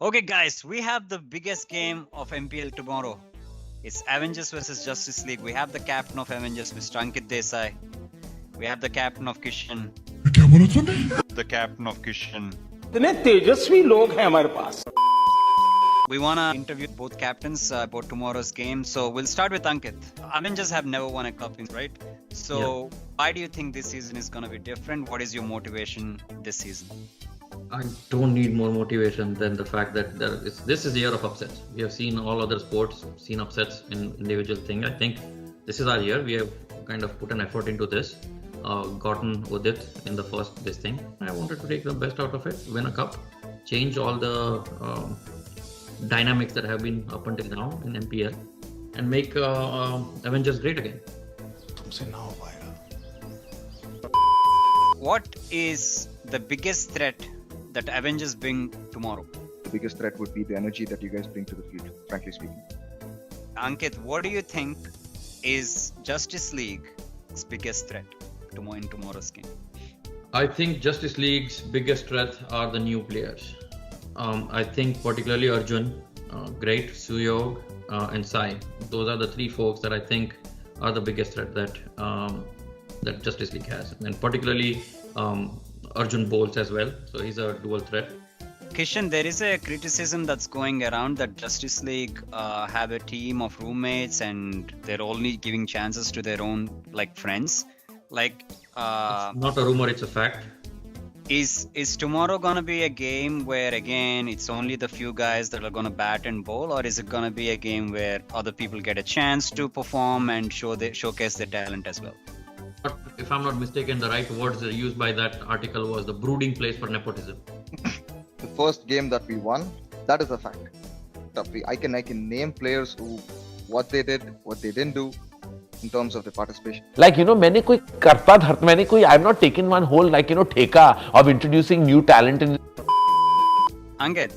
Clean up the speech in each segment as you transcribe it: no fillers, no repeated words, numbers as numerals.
Okay, guys, we have the biggest game of MPL tomorrow. It's Avengers versus Justice League. We have the captain of Avengers, Mr. Ankit Desai. We have the captain of Kishen. The captain of Kishen. इतने तेजस्वी लोग हैं हमारे पास. We want to interview both captains about tomorrow's game. So we'll start with Ankit. Avengers have never won a cup, right? So why do you think this season is going to be different? What is your motivation this season? I don't need more motivation than the fact that this is the year of upsets. We have seen all other sports, seen upsets in individual thing. I think this is our year. We have kind of put an effort into this, gotten with it in the first this thing. I wanted to take the best out of it, win a cup, change all the dynamics that have been up until now in MPL, and make Avengers great again. What is the biggest threat that Avengers bring tomorrow? The biggest threat would be the energy that you guys bring to the field, frankly speaking. Ankit, what do you think is Justice League's biggest threat in tomorrow's game? I think Justice League's biggest threat are the new players. I think particularly Arjun, great, Suyog, and Sai. Those are the three folks that I think are the biggest threat that Justice League has, and particularly Arjun bowls as well. So he's a dual threat. Kishen, there is a criticism that's going around that Justice League have a team of roommates and they're only giving chances to their own friends. It's not a rumor; it's a fact. Is tomorrow gonna be a game where again it's only the few guys that are gonna bat and bowl, or is it gonna be a game where other people get a chance to perform and showcase their talent as well? But if I'm not mistaken, the right words used by that article was the brooding place for nepotism. The first game that we won, that is a fact. I can name players who what they did, what they didn't do in terms of the participation. मैंने कोई करता धरता मैंने कोई I'm not taking one whole ठेका of introducing new talent in. Ankit,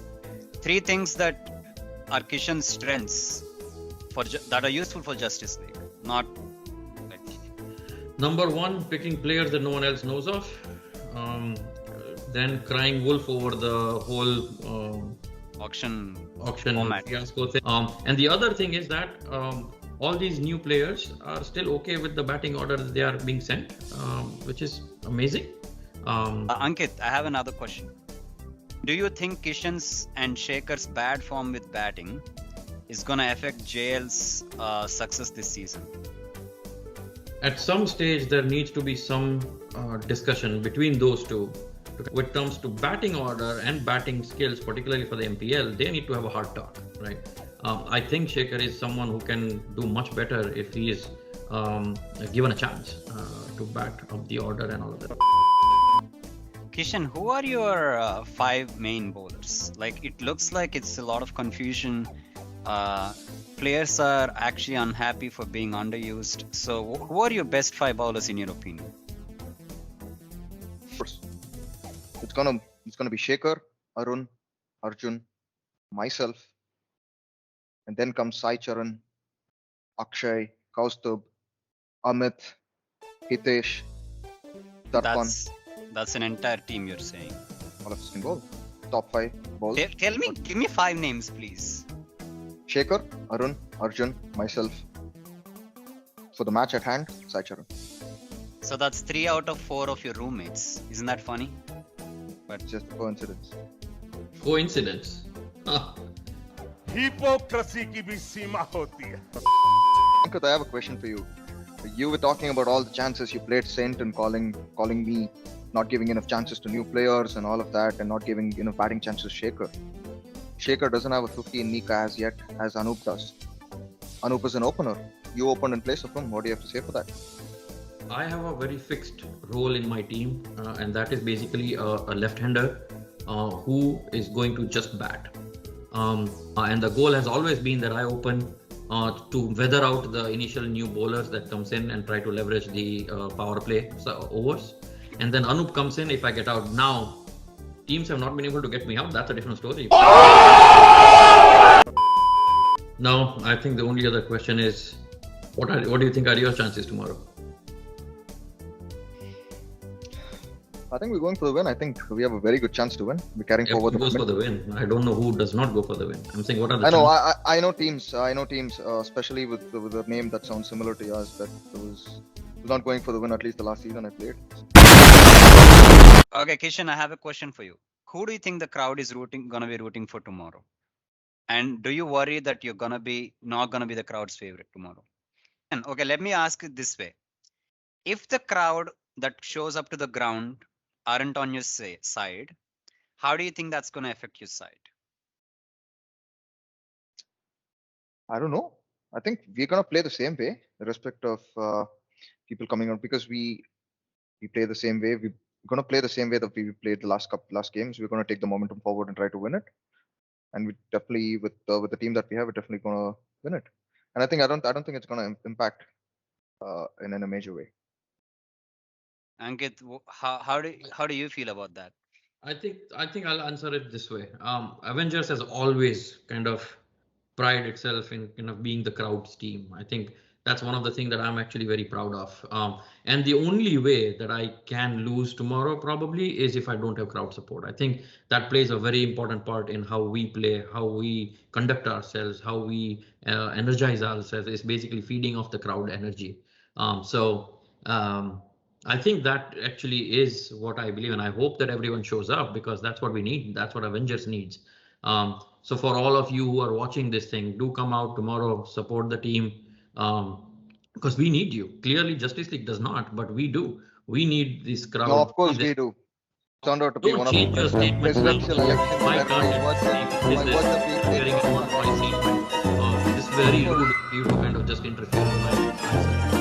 three things that are Kishen's strengths that are useful for Justice League, not. Number one, picking players that no one else knows of. Then crying wolf over the whole auction format fiasco thing. And the other thing is that all these new players are still okay with the batting order that they are being sent, which is amazing. Ankit, I have another question. Do you think Kishen's and Shekhar's bad form with batting is going to affect JL's success this season? At some stage, there needs to be some discussion between those two. When it comes to batting order and batting skills, particularly for the MPL, they need to have a hard talk, right? I think Shekhar is someone who can do much better if he is given a chance to bat up the order and all of that. Kishen, who are your five main bowlers? It looks like it's a lot of confusion. Players are actually unhappy for being underused. So who are your best five bowlers in your opinion? It's gonna be Shekhar, Arun, Arjun, myself, and then comes Sai Charan, Akshay, Kaustubh, Amit, Hitesh, Darpan. That's an entire team you're saying. All of us can bowl. Top five bowls. Give me five names, please. Shekhar, Arun, Arjun, myself. For the match at hand, Sai Charan. So that's 3 out of 4 of your roommates. Isn't that funny? But just a coincidence. Coincidence? Hypocrisy की भी सीमा होती है. Ankit, I have a question for you. You were talking about all the chances you played Saint and calling me, not giving enough chances to new players and all of that, and not giving enough batting chances to Shekhar. Shekhar doesn't have a 50 in Nika as yet, as Anup does. Anup is an opener. You opened in place of him. What do you have to say for that? I have a very fixed role in my team, and that is basically a left-hander who is going to just bat. And the goal has always been that I open to weather out the initial new bowlers that comes in and try to leverage the power play overs. And then Anup comes in if I get out. Now, teams have not been able to get me out. That's a different story. Now, I think the only other question is, what do you think are your chances tomorrow? I think we're going for the win. I think we have a very good chance to win. We're carrying forward Everyone the goes for momentum. the win. I don't know who does not go for the win. I'm saying, what are the I know. chances? I know teams. I know teams, especially with a name that sounds similar to yours, that was not going for the win. At least the last season I played. Okay, Kishen, I have a question for you. Who do you think the crowd is gonna be rooting for tomorrow? And do you worry that you're gonna be not gonna be the crowd's favorite tomorrow? And okay, let me ask it this way: if the crowd that shows up to the ground aren't on your side, how do you think that's gonna affect your side? I don't know. I think we're gonna play the same way, irrespective of people coming out, because we play the same way. We're gonna play the same way that we played the last games. We're gonna take the momentum forward and try to win it. And we definitely, with the team that we have, we're definitely gonna win it. And I don't think it's gonna impact in a major way. Ankit, how do you feel about that? I think I'll answer it this way. Avengers has always kind of pride itself in kind of being the crowd's team. I think that's one of the things that I'm actually very proud of. And the only way that I can lose tomorrow probably is if I don't have crowd support. I think that plays a very important part in how we play, how we conduct ourselves, how we energize ourselves. Is basically feeding off the crowd energy. So. I think that actually is what I believe, and I hope that everyone shows up because that's what we need. That's what Avengers needs. So for all of you who are watching this thing, do come out tomorrow, support the team, because we need you. Clearly, Justice League does not, but we do. We need this No, crowd. of course we do. Turned out to be Don't one of the change your statement. presidential elections Why where can't my words it my be words are being hearing taken. on my statement? It's very rude of you to kind of just interfere in my answer.